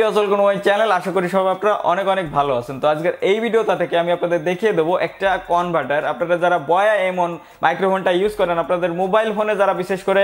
Viewers, welcome to my channel. আশা করি সবাই আপনারা অনেক অনেক ভালো আছেন। তো আজকের এই ভিডিওটা থেকে আমি আপনাদের দেখিয়ে দেবো একটা কনভার্টার। আপনারা যারা বয়া এমন মাইক্রোফোনটা ইউজ করেন, আপনাদের মোবাইল ফোনে যারা বিশেষ করে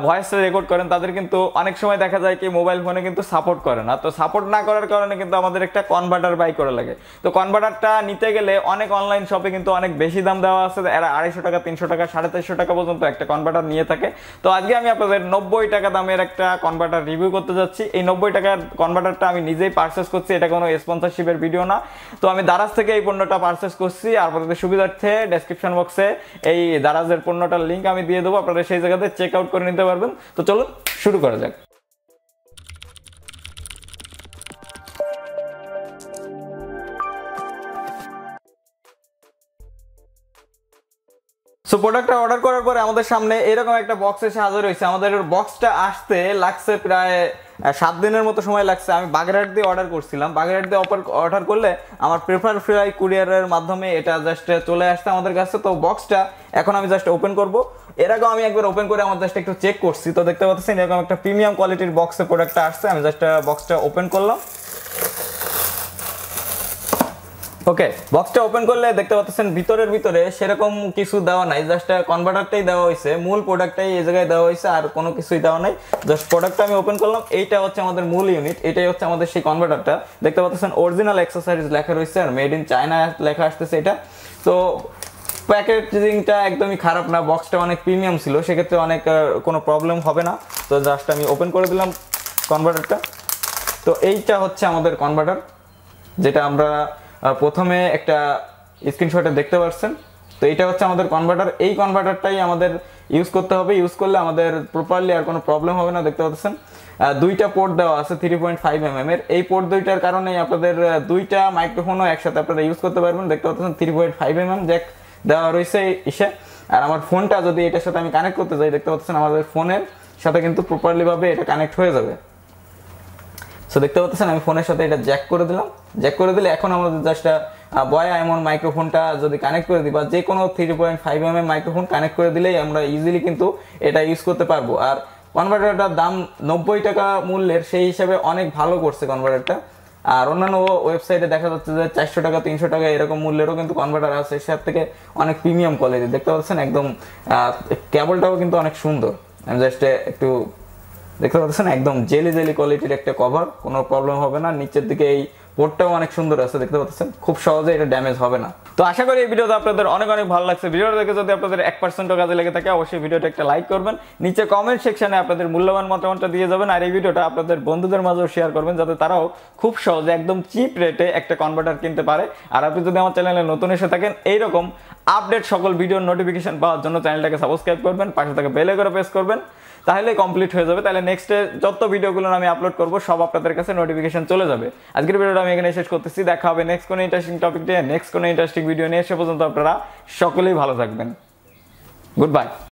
ভয়েসটা রেকর্ড করেন, তাদের কিন্তু অনেক সময় দেখা যায় কি মোবাইল ফোনে কিন্তু সাপোর্ট করে না। তো সাপোর্ট না করার কারণে কিন্তু আমাদের একটা কনভার্টার বাই করা লাগে। তো কনভার্টারটা নিতে গেলে অনেক অনলাইন শপে কিন্তু অনেক বেশি দাম দেওয়া আছে। এরা 250 টাকা, 300 টাকা, 450 টাকা পর্যন্ত একটা কনভার্টার নিয়ে থাকে। তো আজকে আমি আপনাদের 90 টাকা দামের একটা কনভার্টার রিভিউ করতে যাচ্ছি। এই 90 টাকার কনভার্টারটা আমি নিজেই পারচেস করছি, এটা কোনো স্পন্সরশিপের ভিডিও না। তো আমি দারাজ থেকে এই পণ্যটা পারচেস করছি। আর আপনাদের সুবিধার্থে ডেসক্রিপশন বক্সে এই দারাজের পণ্যটার লিঙ্ক আমি দিয়ে দেবো, আপনারা সেই জায়গাতে চেক আউট করে নিতে পারবেন। তো চলুন শুরু করা যাক। সো প্রোডাক্টটা অর্ডার করার পরে আমাদের সামনে এরকম একটা বক্স এসে হাজির হয়েছে। আমাদের বক্সটা আসতে লাগছে প্রায় 7 দিনের মতো সময় লাগছে। আমি বাগেরহাট দিয়ে অর্ডার করছিলাম। বাগেরহাট দিয়ে অর্ডার করলে আমার প্রেফার ফ্লাই কুরিয়ারের মাধ্যমে এটা জাস্ট চলে আসছে আমাদের কাছে। তো বক্সটা এখন আমি জাস্ট ওপেন করব। এর আগেও আমি একবার ওপেন করে আমার জাস্ট একটু চেক করছি। তো দেখতে পাচ্ছেন এরকম একটা প্রিমিয়াম কোয়ালিটির বক্সে প্রোডাক্টটা আসছে। আমি জাস্ট বক্সটা ওপেন করলাম। ওকে, বক্সটা ওপেন করলে দেখতে পাচ্ছেন ভিতরে সেরকম কিছু দেওয়া নাই, জাস্ট কনভার্টারটাই দেওয়া হয়েছে, মূল প্রোডাক্টটাই এই জায়গায় দেওয়া হয়েছে, আর কোনো কিছুই দেওয়া নাই। জাস্ট প্রোডাক্টটা আমি ওপেন করলাম। এইটা হচ্ছে আমাদের মূল ইউনিট, এটাই হচ্ছে আমাদের সেই কনভার্টারটা। দেখতে পাচ্ছেন অরিজিনাল অ্যাক্সেসরিজ লেখা রয়েছে আর মেড ইন চায়না লেখা আসতেছে এটা। তো প্যাকেজিংটা একদমই খারাপ না, বক্সটা অনেক প্রিমিয়াম ছিল, সেক্ষেত্রে অনেক কোনো প্রবলেম হবে না। তো জাস্ট আমি ওপেন করে দিলাম কনভার্টারটা। তো এইটা হচ্ছে আমাদের কনভার্টার, যেটা আমরা প্রথমে একটা স্ক্রিনশটে দেখতে পাচ্ছেন। তো এইটা হচ্ছে আমাদের কনভার্টার। এই কনভার্টারটাই আমাদের ইউজ করতে হবে। ইউজ করলে আমাদের প্রপারলি আর কোনো প্রবলেম হবে না। দেখতে পাচ্ছেন দুইটা পোর্ট দেওয়া আছে 3.5 mm এর। এই পোর্ট দুইটার কারণেই আপনাদের দুইটা মাইক্রোফোনও একসাথে আপনারা ইউজ করতে পারবেন। দেখতে পাচ্ছেন 3.5 mm জ্যাক দেওয়া রয়েছে ইসে। আর আমার ফোনটা যদি এটার সাথে আমি কানেক্ট করতে যাই, দেখতে পাচ্ছেন আমাদের ফোনের সাথে কিন্তু প্রপারলি ভাবে এটা কানেক্ট হয়ে যাবে। সো দেখতে পাচ্ছেন আমি ফোনের সাথে এটা জ্যাক করে দিলাম। জ্যাক করে দিলে এখন আমাদের জাস্ট বয়া এমন মাইক্রোফোনটা যদি কানেক্ট করে দিই, বা যে কোনো 3.5 mm মাইক্রোফোন কানেক্ট করে দিলেই আমরা ইজিলি কিন্তু এটা ইউজ করতে পারবো। আর কনভার্টারটার দাম 90 টাকা মূল্যের, সেই হিসাবে অনেক ভালো করছে কনভার্টারটা। আর অন্যান্য ওয়েবসাইটে দেখা যাচ্ছে যে 400 টাকা 300 টাকা এরকম মূল্যেরও কিন্তু কনভার্টার আছে, সেটার থেকে অনেক প্রিমিয়াম কোয়ালিটি। দেখতে পাচ্ছেন একদম কেবলটাও কিন্তু অনেক সুন্দর। আমি জাস্ট একটু দেখতে পাচ্ছেন একদম জেলি কোয়ালিটির একটা কভার, কোনো প্রবলেম হবে না। নিচের দিকে এই পোর্টটাও অনেক সুন্দর আছে, দেখতে পাচ্ছেন খুব সহজে এটা ড্যামেজ হবে না। তো আশা করি এই ভিডিওটা আপনাদের অনেক ভালো লাগছে। ভিডিওটা দেখে যদি আপনাদের 1% কাজে লেগে থাকে, অবশ্যই ভিডিওটা একটা লাইক করবেন। নিচে কমেন্ট সেকশনে আপনাদের মূল্যবান মতামতটা দিয়ে যাবেন। আর এই ভিডিওটা আপনাদের বন্ধুদের মাঝেও শেয়ার করবেন, যাতে তারাও খুব সহজে একদম চিপ রেটে একটা কনভার্টার কিনতে পারে। আর আপনি যদি আমার চ্যানেলে নতুন এসে থাকেন, এইরকম আপডেট সকল ভিডিওর নোটিফিকেশন পাওয়ার জন্য চ্যানেলটাকে সাবস্ক্রাইব করবেন, পাশে থেকে বেল আইকনে প্রেস করবেন, তাহলে কমপ্লিট হয়ে যাবে। তাহলে নেক্সটে যত ভিডিওগুলো আমি আপলোড করবো সব আপনাদের কাছে নোটিফিকেশন চলে যাবে। আজকের ভিডিওটা আমি এখানে শেষ করতেছি। দেখা হবে নেক্সট কোনো ইন্টারেস্টিং টপিক নিয়ে, নেক্সট কোনো ইন্টারেস্টিং ভিডিও নিয়ে। সে পর্যন্ত আপনারা সকলেই ভালো থাকবেন। Good bye.